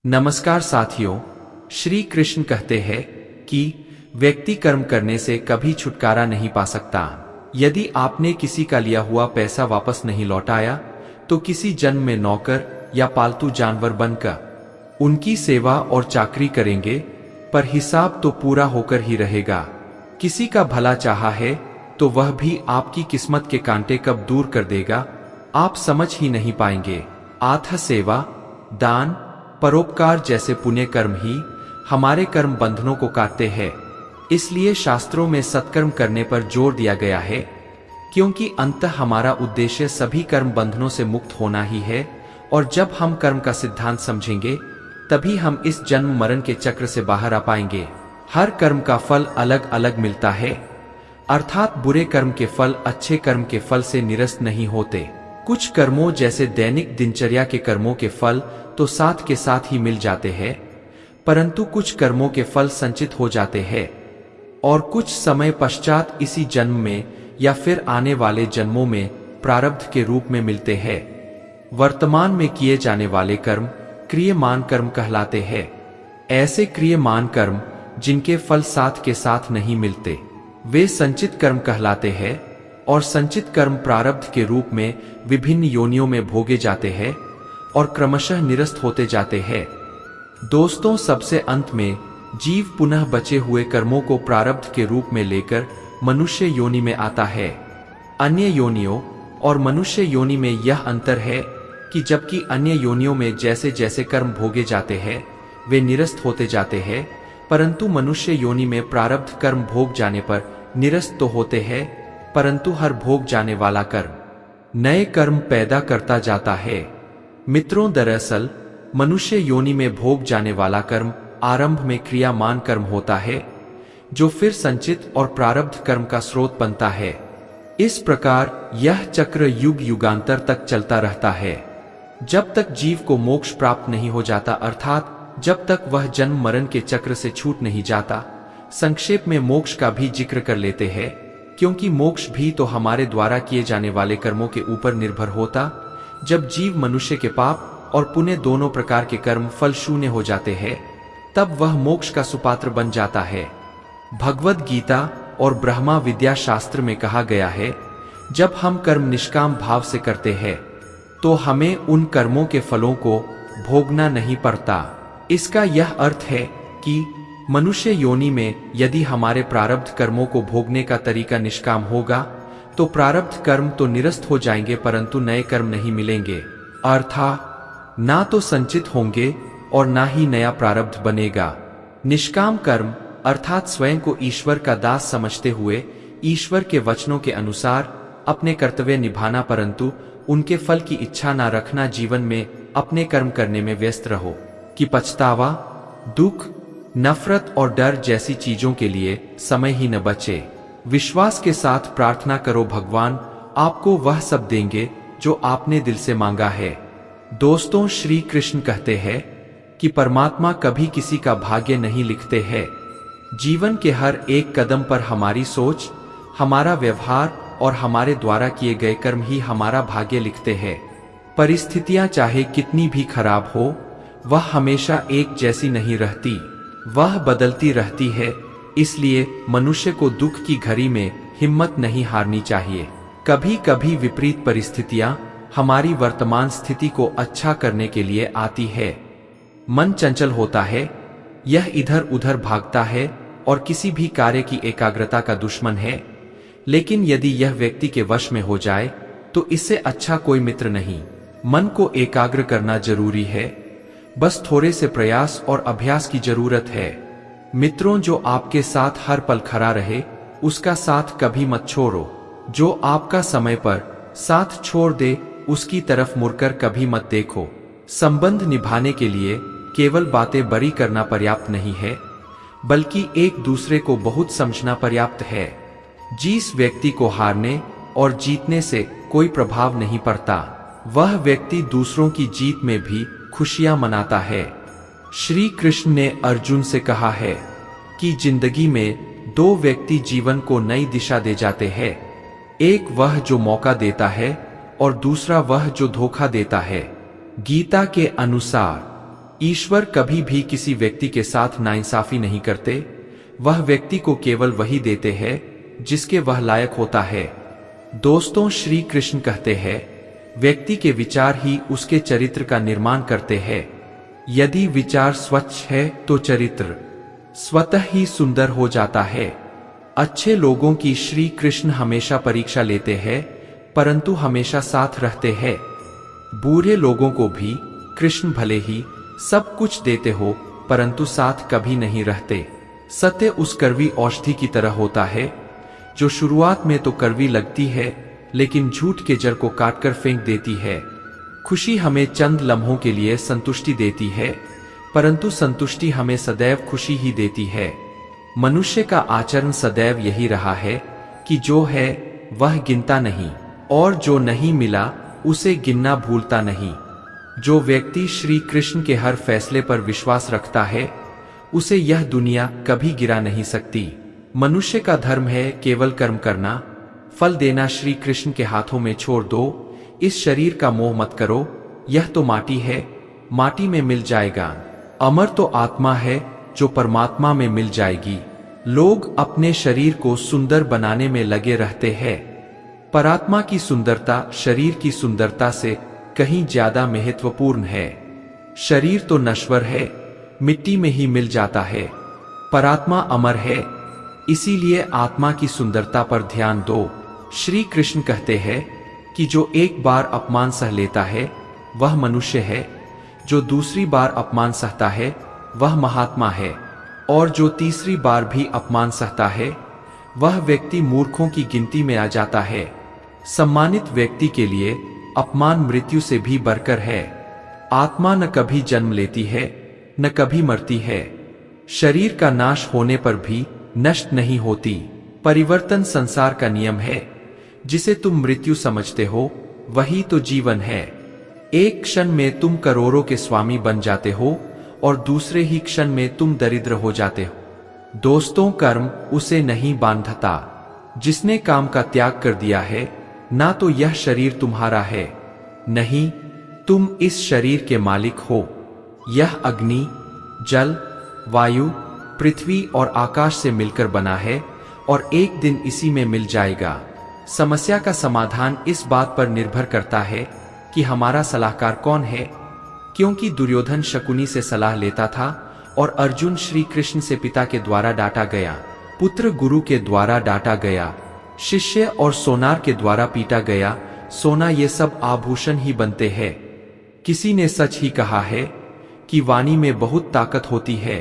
नमस्कार साथियों, श्री कृष्ण कहते हैं कि व्यक्ति कर्म करने से कभी छुटकारा नहीं पा सकता। यदि आपने किसी का लिया हुआ पैसा वापस नहीं लौटाया तो किसी जन्म में नौकर या पालतू जानवर बनकर उनकी सेवा और चाकरी करेंगे, पर हिसाब तो पूरा होकर ही रहेगा। किसी का भला चाहा है तो वह भी आपकी किस्मत के कांटे कब दूर कर देगा, आप समझ ही नहीं पाएंगे। आत्म सेवा, दान, परोपकार जैसे पुण्य कर्म ही हमारे कर्म बंधनों को काटते हैं। इसलिए शास्त्रों में सत्कर्म करने पर जोर दिया गया है, क्योंकि अंततः हमारा उद्देश्य सभी कर्म बंधनों से मुक्त होना ही है। और जब हम कर्म का सिद्धांत समझेंगे तभी हम इस जन्म मरण के चक्र से बाहर आ पाएंगे। हर कर्म का फल अलग अलग मिलता है, अर्थात बुरे कर्म के फल अच्छे कर्म के फल से निरस्त नहीं होते। कुछ कर्मों जैसे दैनिक दिनचर्या के कर्मों के फल तो साथ के साथ ही मिल जाते हैं, परंतु कुछ कर्मों के फल संचित हो जाते हैं और कुछ समय पश्चात इसी जन्म में या फिर आने वाले जन्मों में प्रारब्ध के रूप में मिलते हैं। वर्तमान में किए जाने वाले कर्म क्रियमान कर्म कहलाते हैं। ऐसे क्रियमान कर्म जिनके फल साथ के साथ नहीं मिलते वे संचित कर्म कहलाते हैं, और संचित कर्म प्रारब्ध के रूप में विभिन्न योनियों में भोगे जाते हैं और क्रमशः निरस्त होते जाते हैं। दोस्तों, सबसे अंत में जीव पुनः बचे हुए कर्मों को प्रारब्ध के रूप में लेकर मनुष्य योनि में आता है। अन्य योनियों और मनुष्य योनि में यह अंतर है कि जबकि अन्य योनियों में जैसे जैसे कर्म भोगे जाते हैं वे निरस्त होते जाते हैं, परंतु मनुष्य योनि में प्रारब्ध कर्म भोग जाने पर निरस्त तो होते हैं, परंतु हर भोग जाने वाला कर्म नए कर्म पैदा करता जाता है। मित्रों, दरअसल मनुष्य योनि में भोग जाने वाला कर्म आरंभ में क्रियामान कर्म होता है, जो फिर संचित और प्रारब्ध कर्म का स्रोत बनता है। इस प्रकार यह चक्र युग युगांतर तक चलता रहता है, जब तक जीव को मोक्ष प्राप्त नहीं हो जाता, अर्थात जब तक वह जन्म मरण के चक्र से छूट नहीं जाता। संक्षेप में मोक्ष का भी जिक्र कर लेते हैं, क्योंकि मोक्ष भी तो हमारे द्वारा किए जाने वाले कर्मों के ऊपर निर्भर होता। जब जीव मनुष्य के पाप और पुण्य दोनों प्रकार के कर्म फल शून्य हो जाते हैं, तब वह मोक्ष का सुपात्र बन जाता है। भगवद गीता और ब्रह्मा विद्या शास्त्र में कहा गया है, जब हम कर्म निष्काम भाव से करते हैं तो हमें उन कर्मों के फलों को भोगना नहीं पड़ता। इसका यह अर्थ है कि मनुष्य योनि में यदि हमारे प्रारब्ध कर्मों को भोगने का तरीका निष्काम होगा तो प्रारब्ध कर्म तो निरस्त हो जाएंगे, परंतु नए कर्म नहीं मिलेंगे, अर्थात ना तो संचित होंगे और ना ही नया प्रारब्ध बनेगा। निष्काम कर्म अर्थात स्वयं को ईश्वर का दास समझते हुए ईश्वर के वचनों के अनुसार अपने कर्तव्य निभाना, परंतु उनके फल की इच्छा ना रखना। जीवन में अपने कर्म करने में व्यस्त रहो कि पछतावा, दुख, नफरत और डर जैसी चीजों के लिए समय ही न बचे। विश्वास के साथ प्रार्थना करो, भगवान आपको वह सब देंगे जो आपने दिल से मांगा है। दोस्तों, श्री कृष्ण कहते हैं कि परमात्मा कभी किसी का भाग्य नहीं लिखते हैं। जीवन के हर एक कदम पर हमारी सोच, हमारा व्यवहार और हमारे द्वारा किए गए कर्म ही हमारा भाग्य लिखते हैं। परिस्थितियां चाहे कितनी भी खराब हो, वह हमेशा एक जैसी नहीं रहती, वह बदलती रहती है। इसलिए मनुष्य को दुख की घड़ी में हिम्मत नहीं हारनी चाहिए। कभी कभी विपरीत परिस्थितियां हमारी वर्तमान स्थिति को अच्छा करने के लिए आती है। मन चंचल होता है, यह इधर उधर भागता है और किसी भी कार्य की एकाग्रता का दुश्मन है। लेकिन यदि यह व्यक्ति के वश में हो जाए तो इससे अच्छा कोई मित्र नहीं। मन को एकाग्र करना जरूरी है, बस थोड़े से प्रयास और अभ्यास की जरूरत है। मित्रों, जो आपके साथ हर पल खड़ा रहे उसका साथ कभी मत छोड़ो। जो आपका समय पर साथ छोड़ दे उसकी तरफ मुड़कर कभी मत देखो। संबंध निभाने के लिए केवल बातें बड़ी करना पर्याप्त नहीं है, बल्कि एक दूसरे को बहुत समझना पर्याप्त है। जिस व्यक्ति को हारने और जीतने से कोई प्रभाव नहीं पड़ता, वह व्यक्ति दूसरों की जीत में भी खुशियां मनाता है। श्री कृष्ण ने अर्जुन से कहा है कि जिंदगी में दो व्यक्ति जीवन को नई दिशा दे जाते हैं, एक वह जो मौका देता है और दूसरा वह जो धोखा देता है। गीता के अनुसार ईश्वर कभी भी किसी व्यक्ति के साथ नाइंसाफी नहीं करते। वह व्यक्ति को केवल वही देते हैं जिसके वह लायक होता है। दोस्तों, श्री कृष्ण कहते हैं, व्यक्ति के विचार ही उसके चरित्र का निर्माण करते हैं। यदि विचार स्वच्छ है तो चरित्र स्वतः ही सुंदर हो जाता है। अच्छे लोगों की श्री कृष्ण हमेशा परीक्षा लेते हैं, परंतु हमेशा साथ रहते हैं। बुरे लोगों को भी कृष्ण भले ही सब कुछ देते हो, परंतु साथ कभी नहीं रहते। सत्य उस कड़वी औषधि की तरह होता है जो शुरुआत में तो कड़वी लगती है, लेकिन झूठ के जड़ को काटकर फेंक देती है। खुशी हमें चंद लम्हों के लिए संतुष्टि देती है, परंतु संतुष्टि हमें सदैव खुशी ही देती है। मनुष्य का आचरण सदैव यही रहा है कि जो है वह गिनता नहीं, और जो नहीं मिला उसे गिनना भूलता नहीं। जो व्यक्ति श्री कृष्ण के हर फैसले पर विश्वास रखता है, उसे यह दुनिया कभी गिरा नहीं सकती। मनुष्य का धर्म है केवल कर्म करना, फल देना श्री कृष्ण के हाथों में छोड़ दो। इस शरीर का मोह मत करो, यह तो माटी है, माटी में मिल जाएगा। अमर तो आत्मा है जो परमात्मा में मिल जाएगी। लोग अपने शरीर को सुंदर बनाने में लगे रहते हैं। परात्मा की सुंदरता शरीर की सुंदरता से कहीं ज्यादा महत्वपूर्ण है। शरीर तो नश्वर है, मिट्टी में ही मिल जाता है। परात्मा अमर है, इसीलिए आत्मा की सुंदरता पर ध्यान दो। श्री कृष्ण कहते हैं कि जो एक बार अपमान सह लेता है वह मनुष्य है, जो दूसरी बार अपमान सहता है वह महात्मा है, और जो तीसरी बार भी अपमान सहता है वह व्यक्ति मूर्खों की गिनती में आ जाता है। सम्मानित व्यक्ति के लिए अपमान मृत्यु से भी बढ़कर है। आत्मा न कभी जन्म लेती है न कभी मरती है। शरीर का नाश होने पर भी नष्ट नहीं होती। परिवर्तन संसार का नियम है। जिसे तुम मृत्यु समझते हो वही तो जीवन है। एक क्षण में तुम करोड़ों के स्वामी बन जाते हो और दूसरे ही क्षण में तुम दरिद्र हो जाते हो। दोस्तों, कर्म उसे नहीं बांधता जिसने काम का त्याग कर दिया है। ना तो यह शरीर तुम्हारा है, नहीं, तुम इस शरीर के मालिक हो। यह अग्नि, जल, वायु, पृथ्वी और आकाश से मिलकर बना है और एक दिन इसी में मिल जाएगा। समस्या का समाधान इस बात पर निर्भर करता है कि हमारा सलाहकार कौन है, क्योंकि दुर्योधन शकुनी से सलाह लेता था और अर्जुन श्री कृष्ण से पिता के द्वारा डांटा गया, पुत्र गुरु के द्वारा डांटा गया, शिष्य और सोनार के द्वारा पीटा गया। सोना ये सब आभूषण ही बनते हैं। किसी ने सच ही कहा है कि वाणी में बहुत ताकत होती है।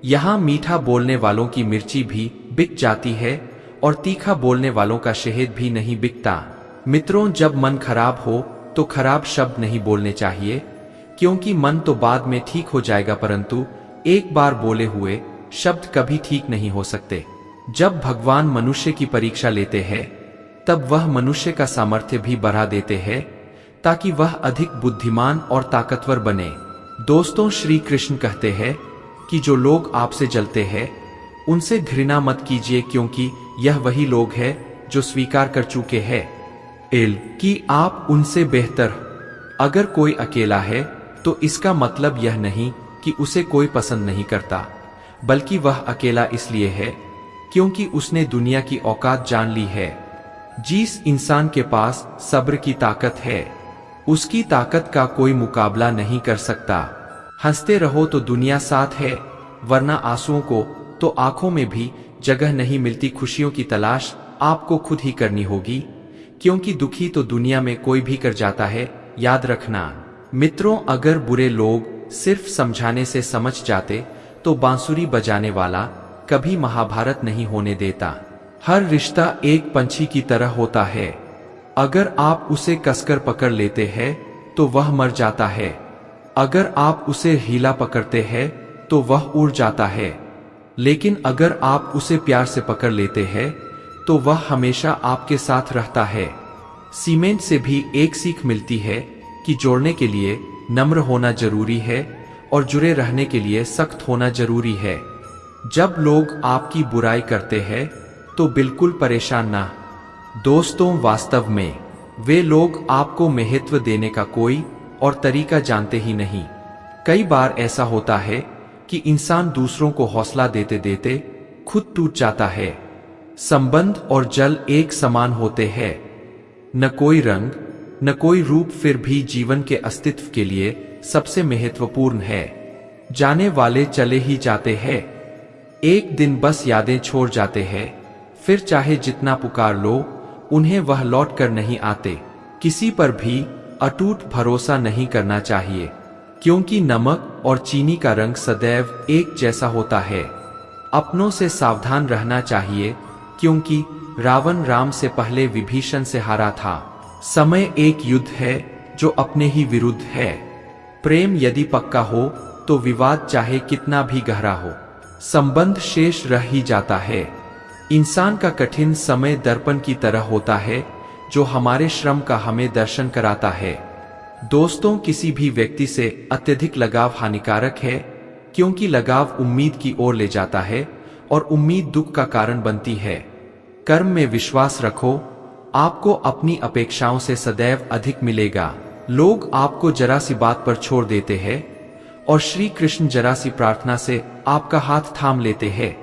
यहाँ मीठा बोलने वालों की मिर्ची भी बिक जाती है और तीखा बोलने वालों का शहद भी नहीं बिकता। मित्रों, जब मन खराब हो तो खराब शब्द नहीं बोलने चाहिए, क्योंकि मन तो बाद में ठीक हो जाएगा, परंतु एक बार बोले हुए शब्द कभी ठीक नहीं हो सकते। जब भगवान मनुष्य की परीक्षा लेते हैं तब वह मनुष्य का सामर्थ्य भी बढ़ा देते हैं ताकि वह अधिक बुद्धिमान और ताकतवर बने। दोस्तों, श्री कृष्ण कहते हैं कि जो लोग आपसे जलते हैं उनसे घृणा मत कीजिए, क्योंकि यह वही लोग हैं जो स्वीकार कर चुके हैं कि आप उनसे बेहतर हो। अगर कोई अकेला है तो इसका मतलब यह नहीं कि उसे कोई पसंद नहीं करता, बल्कि वह अकेला इसलिए है क्योंकि उसने दुनिया की औकात जान ली है। जिस इंसान के पास सब्र की ताकत है, उसकी ताकत का कोई मुकाबला नहीं कर सकता। हंसते रहो तो दुनिया साथ है, वरना आंसुओं को तो आंखों में भी जगह नहीं मिलती। खुशियों की तलाश आपको खुद ही करनी होगी, क्योंकि दुखी तो दुनिया में कोई भी कर जाता है। याद रखना मित्रों, अगर बुरे लोग सिर्फ समझाने से समझ जाते तो बांसुरी बजाने वाला कभी महाभारत नहीं होने देता। हर रिश्ता एक पंछी की तरह होता है। अगर आप उसे कसकर पकड़ लेते हैं तो वह मर जाता है, अगर आप उसे ढीला पकड़ते हैं तो वह उड़ जाता है, लेकिन अगर आप उसे प्यार से पकड़ लेते हैं तो वह हमेशा आपके साथ रहता है। सीमेंट से भी एक सीख मिलती है कि जोड़ने के लिए नम्र होना जरूरी है और जुड़े रहने के लिए सख्त होना जरूरी है। जब लोग आपकी बुराई करते हैं तो बिल्कुल परेशान ना। दोस्तों, वास्तव में वे लोग आपको महत्व देने का कोई और तरीका जानते ही नहीं। कई बार ऐसा होता है कि इंसान दूसरों को हौसला देते देते खुद टूट जाता है। संबंध और जल एक समान होते हैं, न कोई रंग न कोई रूप, फिर भी जीवन के अस्तित्व के लिए सबसे महत्वपूर्ण है। जाने वाले चले ही जाते हैं, एक दिन बस यादें छोड़ जाते हैं, फिर चाहे जितना पुकार लो उन्हें वह लौट कर नहीं आते। किसी पर भी अटूट भरोसा नहीं करना चाहिए, क्योंकि नमक और चीनी का रंग सदैव एक जैसा होता है। अपनों से सावधान रहना चाहिए, क्योंकि रावण राम से पहले विभीषण से हारा था। समय एक युद्ध है जो अपने ही विरुद्ध है। प्रेम यदि पक्का हो तो विवाद चाहे कितना भी गहरा हो, संबंध शेष रह ही जाता है। इंसान का कठिन समय दर्पण की तरह होता है जो हमारे श्रम का हमें दर्शन कराता है। दोस्तों, किसी भी व्यक्ति से अत्यधिक लगाव हानिकारक है, क्योंकि लगाव उम्मीद की ओर ले जाता है और उम्मीद दुख का कारण बनती है। कर्म में विश्वास रखो, आपको अपनी अपेक्षाओं से सदैव अधिक मिलेगा। लोग आपको जरा सी बात पर छोड़ देते हैं और श्री कृष्ण जरा सी प्रार्थना से आपका हाथ थाम लेते हैं।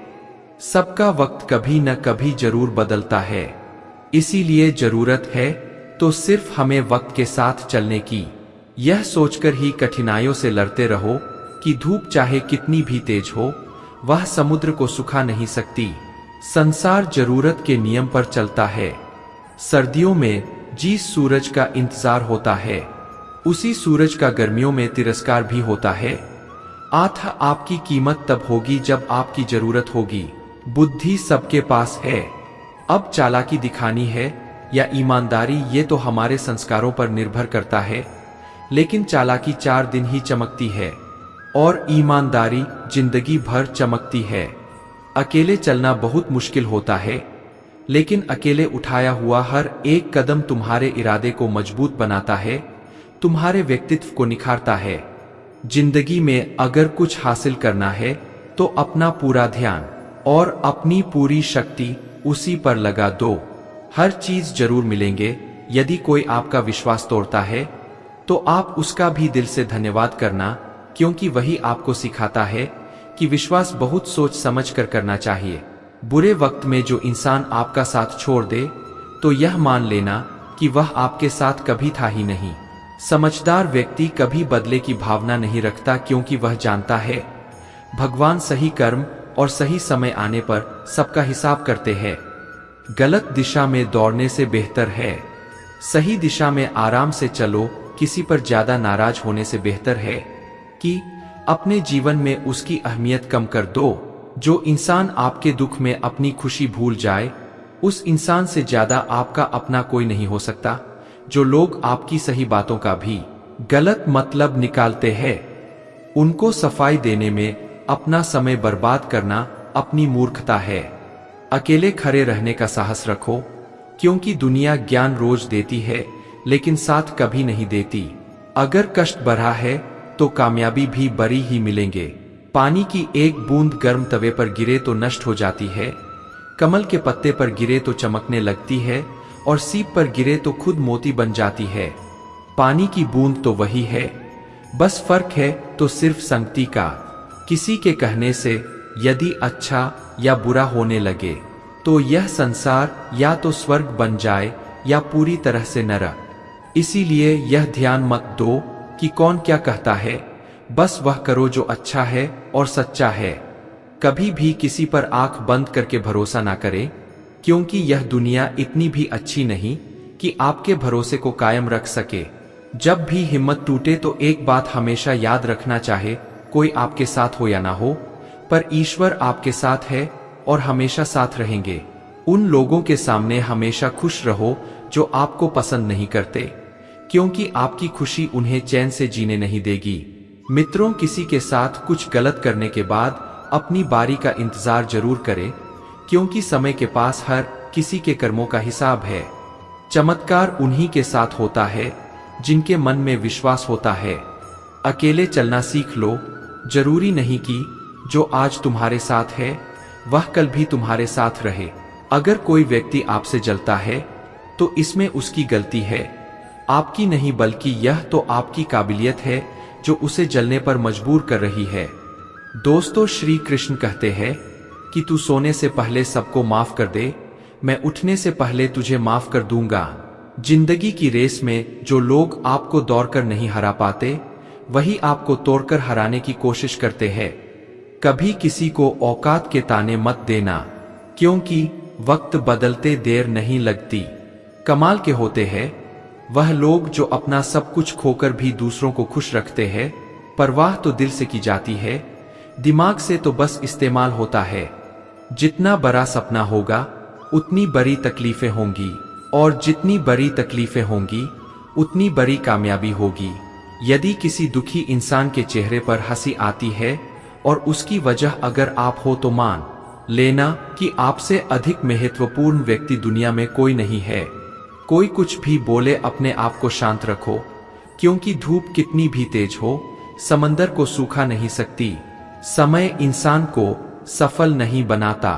सबका वक्त कभी न कभी जरूर बदलता है, इसीलिए जरूरत है तो सिर्फ हमें वक्त के साथ चलने की। यह सोचकर ही कठिनाइयों से लड़ते रहो कि धूप चाहे कितनी भी तेज हो, वह समुद्र को सुखा नहीं सकती। संसार जरूरत के नियम पर चलता है। सर्दियों में जिस सूरज का इंतजार होता है, उसी सूरज का गर्मियों में तिरस्कार भी होता है। आपकी कीमत तब होगी जब आपकी जरूरत होगी। बुद्धि सबके पास है, अब चालाकी दिखानी है या ईमानदारी, ये तो हमारे संस्कारों पर निर्भर करता है। लेकिन चालाकी 4 दिन ही चमकती है और ईमानदारी जिंदगी भर चमकती है। अकेले चलना बहुत मुश्किल होता है, लेकिन अकेले उठाया हुआ हर एक कदम तुम्हारे इरादे को मजबूत बनाता है, तुम्हारे व्यक्तित्व को निखारता है। जिंदगी में अगर कुछ हासिल करना है तो अपना पूरा ध्यान और अपनी पूरी शक्ति उसी पर लगा दो। हर चीज जरूर मिलेंगे। यदि कोई आपका विश्वास तोड़ता है तो आप उसका भी दिल से धन्यवाद करना, क्योंकि वही आपको सिखाता है कि विश्वास बहुत सोच समझ कर करना चाहिए। बुरे वक्त में जो इंसान आपका साथ छोड़ दे तो यह मान लेना कि वह आपके साथ कभी था ही नहीं। समझदार व्यक्ति कभी बदले की भावना नहीं रखता, क्योंकि वह जानता है भगवान सही कर्म और सही समय आने पर सबका हिसाब करते हैं। गलत दिशा में दौड़ने से बेहतर है सही दिशा में आराम से चलो। किसी पर ज्यादा नाराज होने से बेहतर है कि अपने जीवन में उसकी अहमियत कम कर दो। जो इंसान आपके दुख में अपनी खुशी भूल जाए, उस इंसान से ज्यादा आपका अपना कोई नहीं हो सकता। जो लोग आपकी सही बातों का भी गलत मतलब निकालते हैं, उनको सफाई देने में अपना समय बर्बाद करना अपनी मूर्खता है। अकेले खड़े रहने का साहस रखो, क्योंकि दुनिया ज्ञान रोज देती है लेकिन साथ कभी नहीं देती। अगर कष्ट बढ़ा है तो कामयाबी भी बड़ी ही मिलेंगे। पानी की एक बूंद गर्म तवे पर गिरे तो नष्ट हो जाती है, कमल के पत्ते पर गिरे तो चमकने लगती है और सीप पर गिरे तो खुद मोती बन जाती है। पानी की बूंद तो वही है, बस फर्क है तो सिर्फ संगति का। किसी के कहने से यदि अच्छा या बुरा होने लगे तो यह संसार या तो स्वर्ग बन जाए या पूरी तरह से नरक। इसीलिए यह ध्यान मत दो कि कौन क्या कहता है, बस वह करो जो अच्छा है और सच्चा है। कभी भी किसी पर आंख बंद करके भरोसा ना करें, क्योंकि यह दुनिया इतनी भी अच्छी नहीं कि आपके भरोसे को कायम रख सके। जब भी हिम्मत टूटे तो एक बात हमेशा याद रखना चाहे, कोई आपके साथ हो या ना हो, पर ईश्वर आपके साथ है और हमेशा साथ रहेंगे। उन लोगों के सामने हमेशा खुश रहो जो आपको पसंद नहीं करते, क्योंकि आपकी खुशी उन्हें चैन से जीने नहीं देगी। मित्रों, किसी के साथ कुछ गलत करने के बाद अपनी बारी का इंतजार जरूर करें, क्योंकि समय के पास हर किसी के कर्मों का हिसाब है। चमत्कार उन्हीं के साथ होता है जिनके मन में विश्वास होता है। अकेले चलना सीख लो। जरूरी नहीं कि जो आज तुम्हारे साथ है वह कल भी तुम्हारे साथ रहे। अगर कोई व्यक्ति आपसे जलता है तो इसमें उसकी गलती है, आपकी नहीं, बल्कि यह तो आपकी काबिलियत है जो उसे जलने पर मजबूर कर रही है। दोस्तों, श्री कृष्ण कहते हैं कि तू सोने से पहले सबको माफ कर दे, मैं उठने से पहले तुझे माफ कर दूंगा। जिंदगी की रेस में जो लोग आपको दौड़कर नहीं हरा पाते, वही आपको तोड़कर हराने की कोशिश करते हैं। कभी किसी को औकात के ताने मत देना, क्योंकि वक्त बदलते देर नहीं लगती। कमाल के होते हैं वह लोग जो अपना सब कुछ खोकर भी दूसरों को खुश रखते हैं। परवाह तो दिल से की जाती है, दिमाग से तो बस इस्तेमाल होता है। जितना बड़ा सपना होगा उतनी बड़ी तकलीफें होंगी, और जितनी बड़ी तकलीफें होंगी उतनी बड़ी कामयाबी होगी। यदि किसी दुखी इंसान के चेहरे पर हंसी आती है और उसकी वजह अगर आप हो, तो मान लेना कि आपसे अधिक महत्वपूर्ण व्यक्ति दुनिया में कोई नहीं है। कोई कुछ भी बोले, अपने आप को शांत रखो, क्योंकि धूप कितनी भी तेज हो, समंदर को सूखा नहीं सकती। समय इंसान को सफल नहीं बनाता,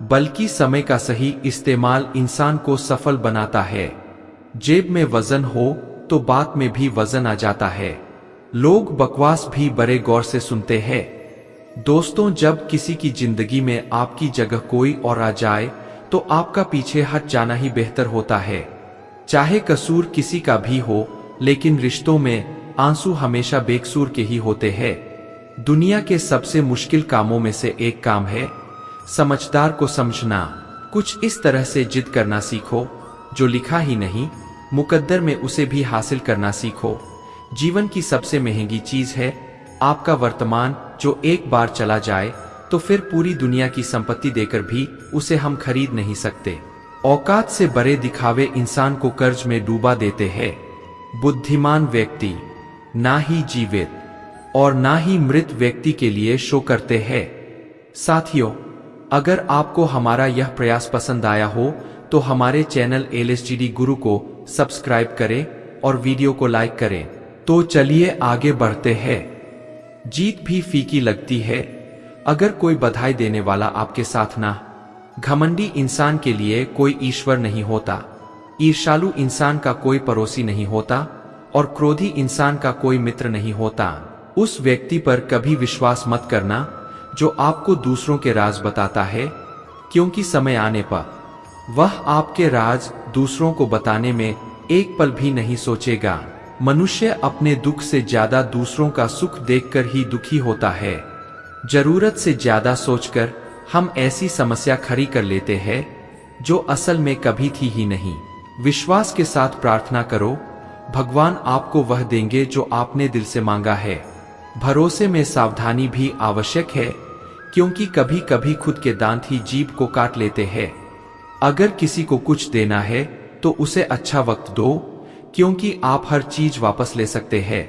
बल्कि समय का सही इस्तेमाल इंसान को सफल बनाता है। जेब में वजन हो तो बात में भी वजन आ जाता है। लोग बकवास भी बड़े गौर से सुनते हैं। दोस्तों, जब किसी की जिंदगी में आपकी जगह कोई और आ जाए, तो आपका पीछे हट जाना ही बेहतर होता है। चाहे कसूर किसी का भी हो, लेकिन रिश्तों में आंसू हमेशा बेकसूर के ही होते हैं। दुनिया के सबसे मुश्किल कामों में से एक काम है समझदार को समझना। कुछ इस तरह से जिद करना सीखो, जो लिखा ही नहीं मुकद्दर में उसे भी हासिल करना सीखो। जीवन की सबसे महंगी चीज है आपका वर्तमान, जो एक बार चला जाए तो फिर पूरी दुनिया की संपत्ति देकर भी उसे हम खरीद नहीं सकते। औकात से बड़े दिखावे इंसान को कर्ज में डूबा देते हैं। बुद्धिमान व्यक्ति ना ही जीवित और ना ही मृत व्यक्ति के लिए शो करते हैं। साथियों, अगर आपको हमारा यह प्रयास पसंद आया हो तो हमारे चैनल LSGD गुरु को सब्सक्राइब करें और वीडियो को लाइक करें। तो चलिए आगे बढ़ते हैं। जीत भी फीकी लगती है अगर कोई बधाई देने वाला आपके साथ ना। घमंडी इंसान के लिए कोई ईश्वर नहीं होता, ईर्ष्यालु इंसान का कोई पड़ोसी नहीं होता, और क्रोधी इंसान का कोई मित्र नहीं होता। उस व्यक्ति पर कभी विश्वास मत करना जो आपको दूसरों के राज बताता है, क्योंकि समय आने पर वह आपके राज दूसरों को बताने में एक पल भी नहीं सोचेगा। मनुष्य अपने दुख से ज्यादा दूसरों का सुख देखकर ही दुखी होता है। जरूरत से ज्यादा सोचकर हम ऐसी समस्या खड़ी कर लेते हैं जो असल में कभी थी ही नहीं। विश्वास के साथ प्रार्थना करो, भगवान आपको वह देंगे जो आपने दिल से मांगा है। भरोसे में सावधानी भी आवश्यक है, क्योंकि कभी कभी खुद के दांत ही जीभ को काट लेते हैं। अगर किसी को कुछ देना है तो उसे अच्छा वक्त दो, क्योंकि आप हर चीज वापस ले सकते हैं।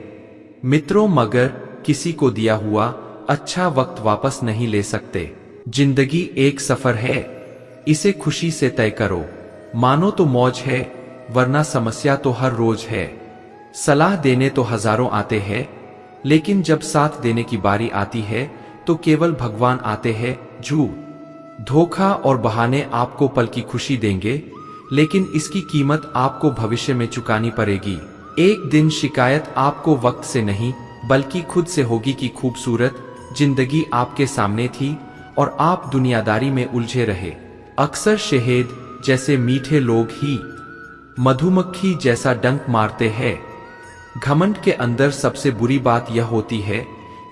मित्रों, मगर किसी को दिया हुआ अच्छा वक्त वापस नहीं ले सकते। जिंदगी एक सफर है, इसे खुशी से तय करो। मानो तो मौज है, वरना समस्या तो हर रोज है। सलाह देने तो हजारों आते हैं, लेकिन जब साथ देने की बारी आती है तो केवल भगवान आते हैं। झूठ, धोखा और बहाने आपको पल की खुशी देंगे, लेकिन इसकी कीमत आपको भविष्य में चुकानी पड़ेगी। एक दिन शिकायत आपको वक्त से नहीं बल्कि खुद से होगी कि खूबसूरत जिंदगी आपके सामने थी और आप दुनियादारी में उलझे रहे। अक्सर शहद जैसे मीठे लोग ही मधुमक्खी जैसा डंक मारते हैं। घमंड के अंदर सबसे बुरी बात यह होती है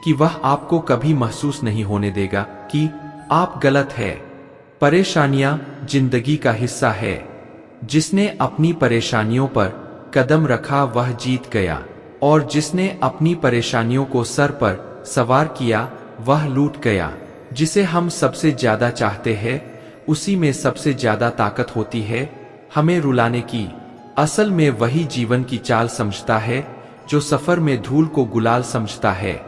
कि वह आपको कभी महसूस नहीं होने देगा कि आप गलत है। परेशानियां जिंदगी का हिस्सा है। जिसने अपनी परेशानियों पर कदम रखा वह जीत गया, और जिसने अपनी परेशानियों को सर पर सवार किया वह लूट गया। जिसे हम सबसे ज्यादा चाहते हैं उसी में सबसे ज्यादा ताकत होती है हमें रुलाने की। असल में वही जीवन की चाल समझता है जो सफर में धूल को गुलाल समझता है।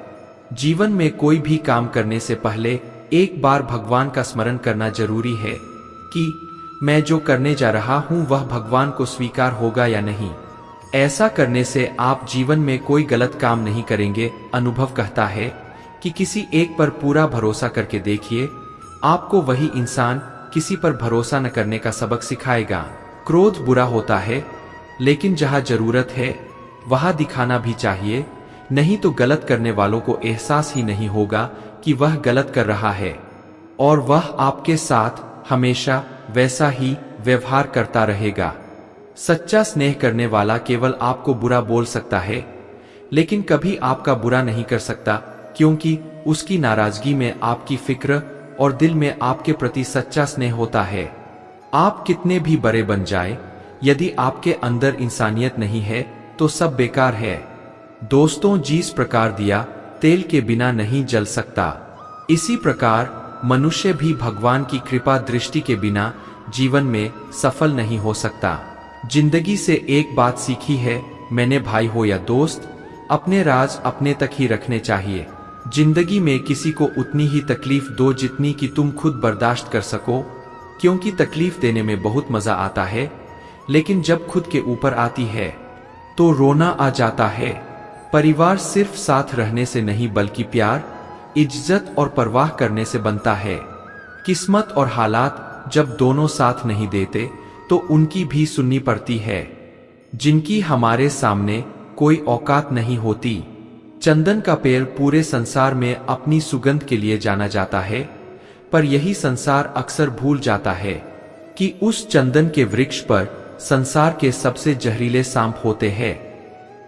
जीवन में कोई भी काम करने से पहले एक बार भगवान का स्मरण करना जरूरी है कि मैं जो करने जा रहा हूं वह भगवान को स्वीकार होगा या नहीं। ऐसा करने से आप जीवन में कोई गलत काम नहीं करेंगे। अनुभव कहता है कि किसी एक पर पूरा भरोसा करके देखिए, आपको वही इंसान किसी पर भरोसा न करने का सबक सिखाएगा। क्रोध बुरा होता है, लेकिन जहां जरूरत है वहां दिखाना भी चाहिए। नहीं तो गलत करने वालों को एहसास ही नहीं होगा कि वह गलत कर रहा है, और वह आपके साथ हमेशा वैसा ही व्यवहार करता रहेगा। सच्चा स्नेह करने वाला केवल आपको बुरा बोल सकता है, लेकिन कभी आपका बुरा नहीं कर सकता, क्योंकि उसकी नाराजगी में आपकी फिक्र और दिल में आपके प्रति सच्चा स्नेह होता है। आप कितने भी बड़े बन जाए, यदि आपके अंदर इंसानियत नहीं है तो सब बेकार है। दोस्तों, जिस प्रकार दिया तेल के बिना नहीं जल सकता, इसी प्रकार मनुष्य भी भगवान की कृपा दृष्टि के बिना जीवन में सफल नहीं हो सकता। जिंदगी से एक बात सीखी है मैंने, भाई हो या दोस्त, अपने राज अपने तक ही रखने चाहिए। जिंदगी में किसी को उतनी ही तकलीफ दो जितनी कि तुम खुद बर्दाश्त कर सको, क्योंकि तकलीफ देने में बहुत मजा आता है, लेकिन जब खुद के ऊपर आती है तो रोना आ जाता है। परिवार सिर्फ साथ रहने से नहीं बल्कि प्यार, इज्जत और परवाह करने से बनता है। किस्मत और हालात जब दोनों साथ नहीं देते तो उनकी भी सुननी पड़ती है। जिनकी हमारे सामने कोई औकात नहीं होती। चंदन का पेड़ पूरे संसार में अपनी सुगंध के लिए जाना जाता है, पर यही संसार अक्सर भूल जाता है कि उस चंदन के वृक्ष पर संसार के सबसे जहरीले सांप होते हैं।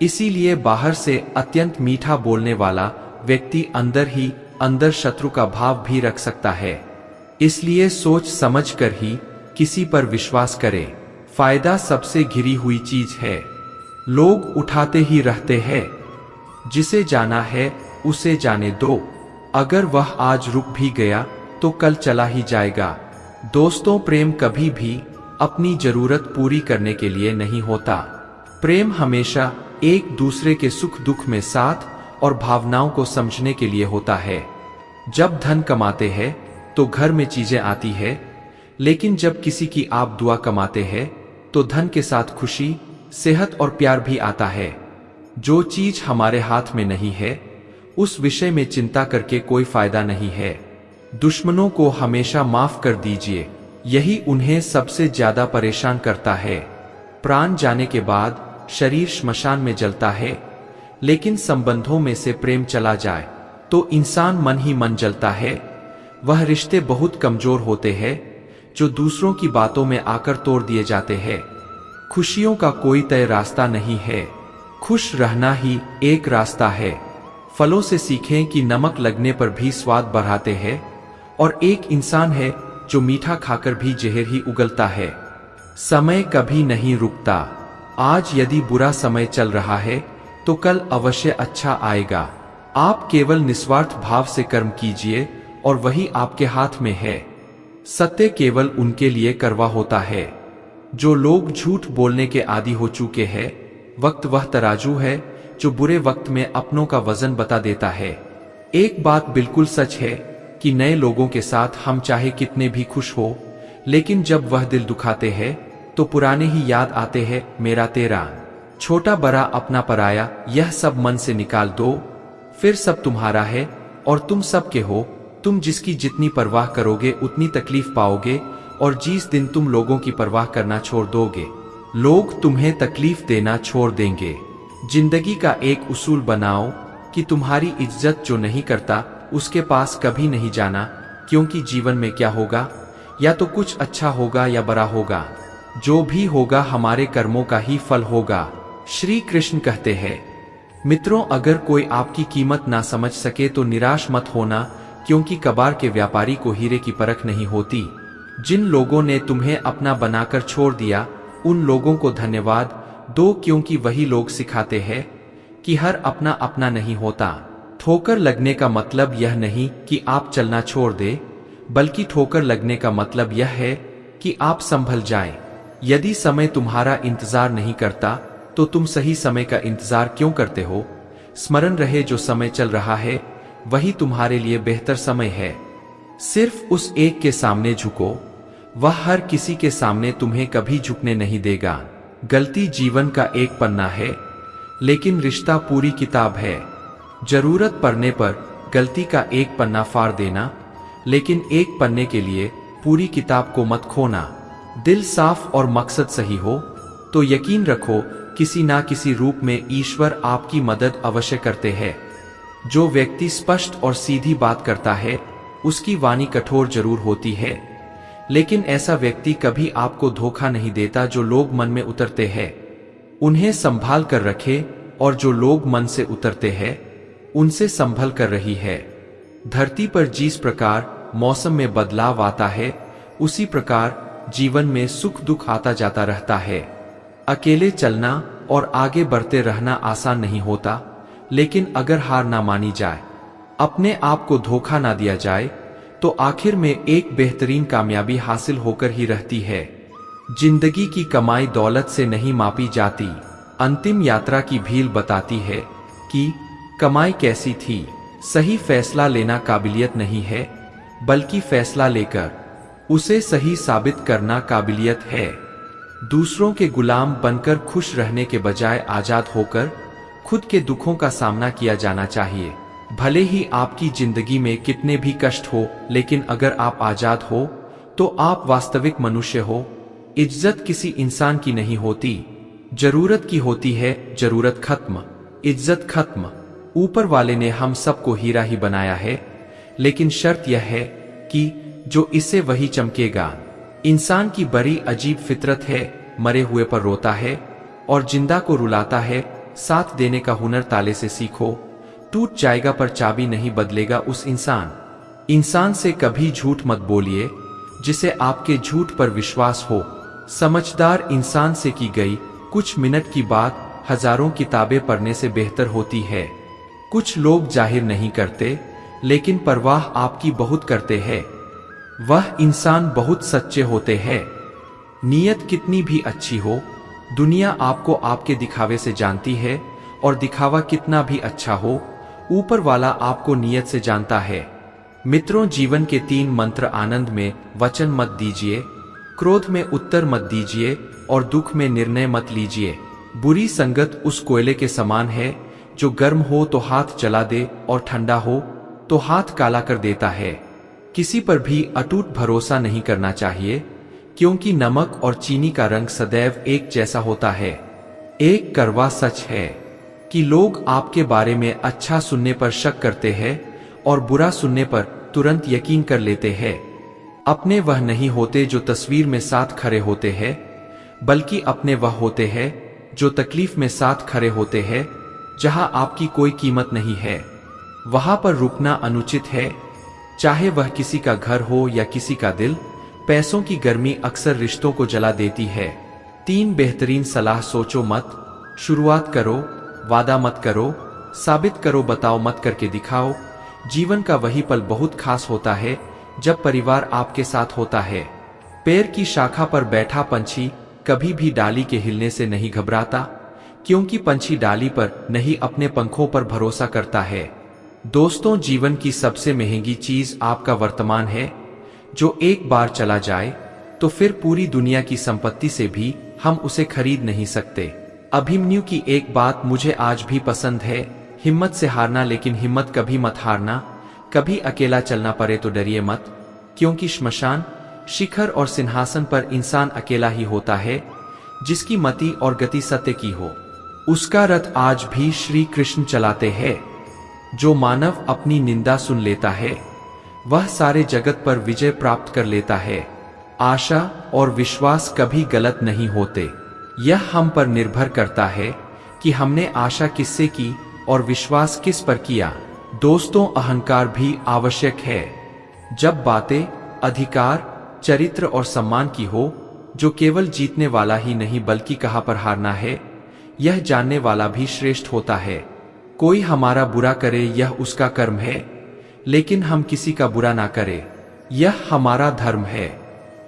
इसीलिए बाहर से अत्यंत मीठा बोलने वाला व्यक्ति अंदर ही अंदर शत्रु का भाव भी रख सकता है। इसलिए सोच समझ कर ही किसी पर विश्वास करे। फायदा सबसे घिरी हुई चीज है। लोग उठाते ही रहते हैं। जिसे जाना है उसे जाने दो। अगर वह आज रुक भी गया तो कल चला ही जाएगा। दोस्तों, प्रेम कभी भी अपनी जरूरत पूरी करने के लिए नहीं होता। प्रेम हमेशा एक दूसरे के सुख दुख में साथ और भावनाओं को समझने के लिए होता है। जब धन कमाते हैं तो घर में चीजें आती है, लेकिन जब किसी की आप दुआ कमाते हैं तो धन के साथ खुशी, सेहत और प्यार भी आता है। जो चीज हमारे हाथ में नहीं है उस विषय में चिंता करके कोई फायदा नहीं है। दुश्मनों को हमेशा माफ कर दीजिए, यही उन्हें सबसे ज्यादा परेशान करता है। प्राण जाने के बाद शरीर श्मशान में जलता है, लेकिन संबंधों में से प्रेम चला जाए तो इंसान मन ही मन जलता है। वह रिश्ते बहुत कमजोर होते हैं जो दूसरों की बातों में आकर तोड़ दिए जाते हैं। खुशियों का कोई तय रास्ता नहीं है, खुश रहना ही एक रास्ता है। फलों से सीखें कि नमक लगने पर भी स्वाद बढ़ाते हैं, और एक इंसान है जो मीठा खाकर भी जहर ही उगलता है। समय कभी नहीं रुकता। आज यदि बुरा समय चल रहा है तो कल अवश्य अच्छा आएगा। आप केवल निस्वार्थ भाव से कर्म कीजिए और वही आपके हाथ में है। सत्य केवल उनके लिए कड़वा होता है जो लोग झूठ बोलने के आदी हो चुके हैं। वक्त वह तराजू है जो बुरे वक्त में अपनों का वजन बता देता है। एक बात बिल्कुल सच है कि नए लोगों के साथ हम चाहे कितने भी खुश हो, लेकिन जब वह दिल दुखाते हैं तो पुराने ही याद आते हैं। मेरा तेरा, छोटा बड़ा अपना पराया, यह सब मन से निकाल दो, फिर सब तुम्हारा है और तुम सबके हो। तुम जिसकी जितनी परवाह करोगे उतनी तकलीफ पाओगे, और जिस दिन तुम लोगों की परवाह करना छोड़ दोगे, लोग तुम्हें तकलीफ देना छोड़ देंगे। जिंदगी का एक उसूल बनाओ कि तुम्हारी इज्जत जो नहीं करता उसके पास कभी नहीं जाना, क्योंकि जीवन में क्या होगा, या तो कुछ अच्छा होगा या बुरा होगा। जो भी होगा हमारे कर्मों का ही फल होगा। श्री कृष्ण कहते हैं, मित्रों, अगर कोई आपकी कीमत ना समझ सके तो निराश मत होना, क्योंकि कबाड़ के व्यापारी को हीरे की परख नहीं होती। जिन लोगों ने तुम्हें अपना बनाकर छोड़ दिया उन लोगों को धन्यवाद दो, क्योंकि वही लोग सिखाते हैं कि हर अपना अपना नहीं होता। ठोकर लगने का मतलब यह नहीं कि आप चलना छोड़ दे, बल्कि ठोकर लगने का मतलब यह है कि आप संभल जाएं। यदि समय तुम्हारा इंतजार नहीं करता तो तुम सही समय का इंतजार क्यों करते हो? स्मरण रहे, जो समय चल रहा है वही तुम्हारे लिए बेहतर समय है। सिर्फ उस एक के सामने झुको, वह हर किसी के सामने तुम्हें कभी झुकने नहीं देगा। गलती जीवन का एक पन्ना है, लेकिन रिश्ता पूरी किताब है। जरूरत पड़ने पर गलती का एक पन्ना फाड़ देना, लेकिन एक पन्ने के लिए पूरी किताब को मत खोना। दिल साफ और मकसद सही हो तो यकीन रखो किसी ना किसी रूप में ईश्वर आपकी मदद अवश्य करते हैं। जो व्यक्ति स्पष्ट और सीधी बात करता है उसकी वाणी कठोर जरूर होती है, लेकिन ऐसा व्यक्ति कभी आपको धोखा नहीं देता। जो लोग मन में उतरते हैं उन्हें संभाल कर रखे, और जो लोग मन से उतरते हैं उनसे संभल कर रही है। धरती पर जिस प्रकार मौसम में बदलाव आता है उसी प्रकार जीवन में सुख दुख आता जाता रहता है। अकेले चलना और आगे बढ़ते रहना आसान नहीं होता, लेकिन अगर हार ना मानी जाए, अपने आप को धोखा ना दिया जाए, तो आखिर में एक बेहतरीन कामयाबी हासिल होकर ही रहती है। जिंदगी की कमाई दौलत से नहीं मापी जाती। अंतिम यात्रा की भील बताती है कि कमाई कैसी थी। सही फैसला लेना काबिलियत नहीं है, बल्कि फैसला लेकर उसे सही साबित करना काबिलियत है। दूसरों के गुलाम बनकर खुश रहने के बजाय आजाद होकर खुद के दुखों का सामना किया जाना चाहिए। भले ही आपकी जिंदगी में कितने भी कष्ट हो, लेकिन अगर आप आजाद हो तो आप वास्तविक मनुष्य हो। इज्जत किसी इंसान की नहीं होती, जरूरत की होती है। जरूरत खत्म, इज्जत खत्म। ऊपर वाले ने हम सबको हीरा ही बनाया है, लेकिन शर्त यह है कि जो इससे वही चमकेगा। इंसान की बड़ी अजीब फितरत है, मरे हुए पर रोता है और जिंदा को रुलाता है। साथ देने का हुनर ताले से सीखो, टूट जाएगा पर चाबी नहीं बदलेगा उस इंसान से कभी झूठ मत बोलिए जिसे आपके झूठ पर विश्वास हो। समझदार इंसान से की गई कुछ मिनट की बात हजारों किताबें पढ़ने से बेहतर होती है। कुछ लोग जाहिर नहीं करते, लेकिन परवाह आपकी बहुत करते हैं। वह इंसान बहुत सच्चे होते हैं। नीयत कितनी भी अच्छी हो, दुनिया आपको आपके दिखावे से जानती है, और दिखावा कितना भी अच्छा हो, ऊपर वाला आपको नीयत से जानता है। मित्रों, जीवन के 3 मंत्र: आनंद में वचन मत दीजिए, क्रोध में उत्तर मत दीजिए, और दुख में निर्णय मत लीजिए। बुरी संगत उस कोयले के समान है जो गर्म हो तो हाथ जला दे और ठंडा हो तो हाथ काला कर देता है। किसी पर भी अटूट भरोसा नहीं करना चाहिए, क्योंकि नमक और चीनी का रंग सदैव एक जैसा होता है। एक कड़वा सच है कि लोग आपके बारे में अच्छा सुनने पर शक करते हैं और बुरा सुनने पर तुरंत यकीन कर लेते हैं। अपने वह नहीं होते जो तस्वीर में साथ खड़े होते हैं, बल्कि अपने वह होते हैं जो तकलीफ में साथ खड़े होते हैं। जहां आपकी कोई कीमत नहीं है, वहां पर रुकना अनुचित है, चाहे वह किसी का घर हो या किसी का दिल। पैसों की गर्मी अक्सर रिश्तों को जला देती है। 3 बेहतरीन सलाह: सोचो मत, शुरुआत करो, वादा मत करो, साबित करो, बताओ मत, करके दिखाओ। जीवन का वही पल बहुत खास होता है जब परिवार आपके साथ होता है। पेड़ की शाखा पर बैठा पंछी कभी भी डाली के हिलने से नहीं घबराता, क्योंकि पंछी डाली पर नहीं अपने पंखों पर भरोसा करता है। दोस्तों, जीवन की सबसे महंगी चीज आपका वर्तमान है। जो एक बार चला जाए तो फिर पूरी दुनिया की संपत्ति से भी हम उसे खरीद नहीं सकते। अभिमन्यु की एक बात मुझे आज भी पसंद है: हिम्मत से हारना, लेकिन हिम्मत कभी मत हारना। कभी अकेला चलना पड़े तो डरिए मत, क्योंकि श्मशान, शिखर और सिंहासन पर इंसान अकेला ही होता है जिसकी मति और गति सत्य की हो। उसका रथ आज भी श्री कृष्ण चलाते हैं। जो मानव अपनी निंदा सुन लेता है वह सारे जगत पर विजय प्राप्त कर लेता है। आशा और विश्वास कभी गलत नहीं होते। यह हम पर निर्भर करता है कि हमने आशा किससे की और विश्वास किस पर किया। दोस्तों, अहंकार भी आवश्यक है जब बातें अधिकार, चरित्र और सम्मान की हो। जो केवल जीतने वाला ही नहीं बल्कि कहां पर हारना है यह जानने वाला भी श्रेष्ठ होता है। कोई हमारा बुरा करे यह उसका कर्म है, लेकिन हम किसी का बुरा ना करें यह हमारा धर्म है।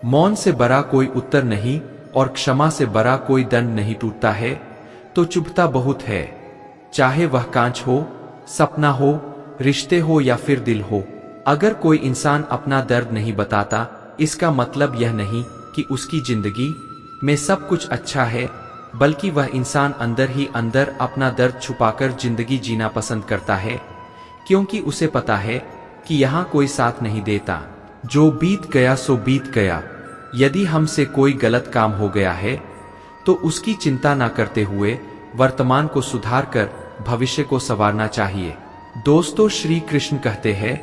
मौन से बड़ा कोई उत्तर नहीं और क्षमा से बड़ा कोई दंड नहीं टूटता है तो चुभता बहुत है। चाहे वह कांच हो, सपना हो, रिश्ते हो या फिर दिल हो। अगर कोई इंसान अपना दर्द नहीं बताता, इसका मतलब यह नहीं कि उसकी जिंदगी में सब कुछ अच्छा है, बल्कि वह इंसान अंदर ही अंदर अपना दर्द छुपाकर जिंदगी जीना पसंद करता है, क्योंकि उसे पता है कि यहाँ कोई साथ नहीं देता। जो बीत गया सो बीत गया। यदि हमसे कोई गलत काम हो गया है तो उसकी चिंता ना करते हुए वर्तमान को सुधार कर भविष्य को संवारना चाहिए। दोस्तों, श्री कृष्ण कहते हैं,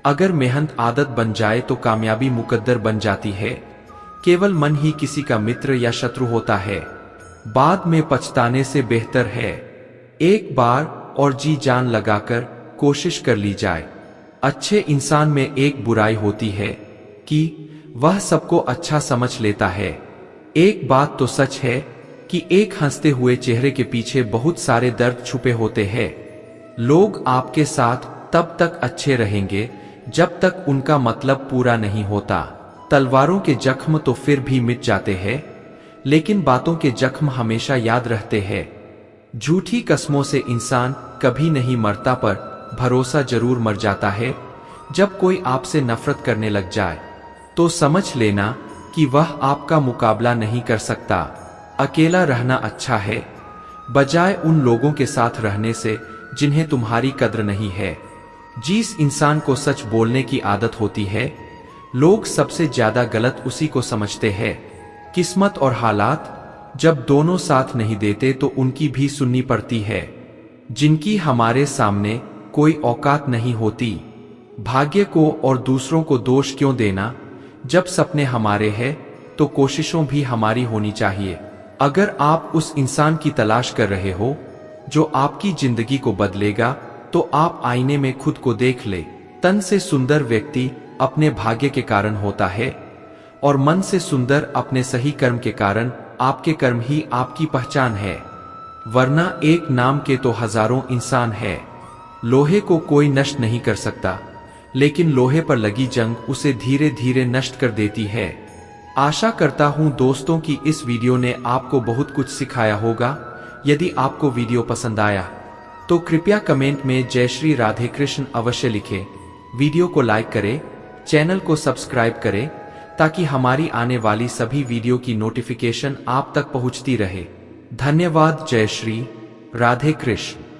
अगर मेहनत आदत बन जाए तो कामयाबी मुकद्दर बन जाती है। केवल मन ही किसी का मित्र या शत्रु होता है। बाद में पछताने से बेहतर है एक बार और जी जान लगाकर कोशिश कर ली जाए। अच्छे इंसान में एक बुराई होती है कि वह सबको अच्छा समझ लेता है। एक बात तो सच है कि एक हंसते हुए चेहरे के पीछे बहुत सारे दर्द छुपे होते हैं। लोग आपके साथ तब तक अच्छे रहेंगे जब तक उनका मतलब पूरा नहीं होता। तलवारों के जख्म तो फिर भी मिट जाते हैं, लेकिन बातों के जख्म हमेशा याद रहते हैं। झूठी कस्मों से इंसान कभी नहीं मरता, पर भरोसा जरूर मर जाता है। जब कोई आपसे नफरत करने लग जाए तो समझ लेना कि वह आपका मुकाबला नहीं कर सकता। अकेला रहना अच्छा है, बजाय उन लोगों के साथ रहने से जिन्हें तुम्हारी कद्र नहीं है। जिस इंसान को सच बोलने की आदत होती है, लोग सबसे ज्यादा गलत उसी को समझते हैं। किस्मत और हालात जब दोनों साथ नहीं देते तो उनकी भी सुननी पड़ती है, जिनकी हमारे सामने कोई औकात नहीं होती। भाग्य को और दूसरों को दोष क्यों देना? जब सपने हमारे हैं तो कोशिशों भी हमारी होनी चाहिए। अगर आप उस इंसान की तलाश कर रहे हो जो आपकी जिंदगी को बदलेगा, तो आप आईने में खुद को देख ले। तन से सुंदर व्यक्ति अपने भाग्य के कारण होता है, और मन से सुंदर अपने सही कर्म के कारण। आपके कर्म ही आपकी पहचान है, वरना एक नाम के तो हजारों इंसान है। लोहे को कोई नष्ट नहीं कर सकता, लेकिन लोहे पर लगी जंग उसे धीरे धीरे नष्ट कर देती है। आशा करता हूं दोस्तों कि इस वीडियो ने आपको बहुत कुछ सिखाया होगा। यदि आपको वीडियो पसंद आया तो कृपया कमेंट में जय श्री राधे कृष्ण अवश्य लिखें। वीडियो को लाइक करें, चैनल को सब्सक्राइब करें, ताकि हमारी आने वाली सभी वीडियो की नोटिफिकेशन आप तक पहुंचती रहे। धन्यवाद। जय श्री राधे कृष्ण।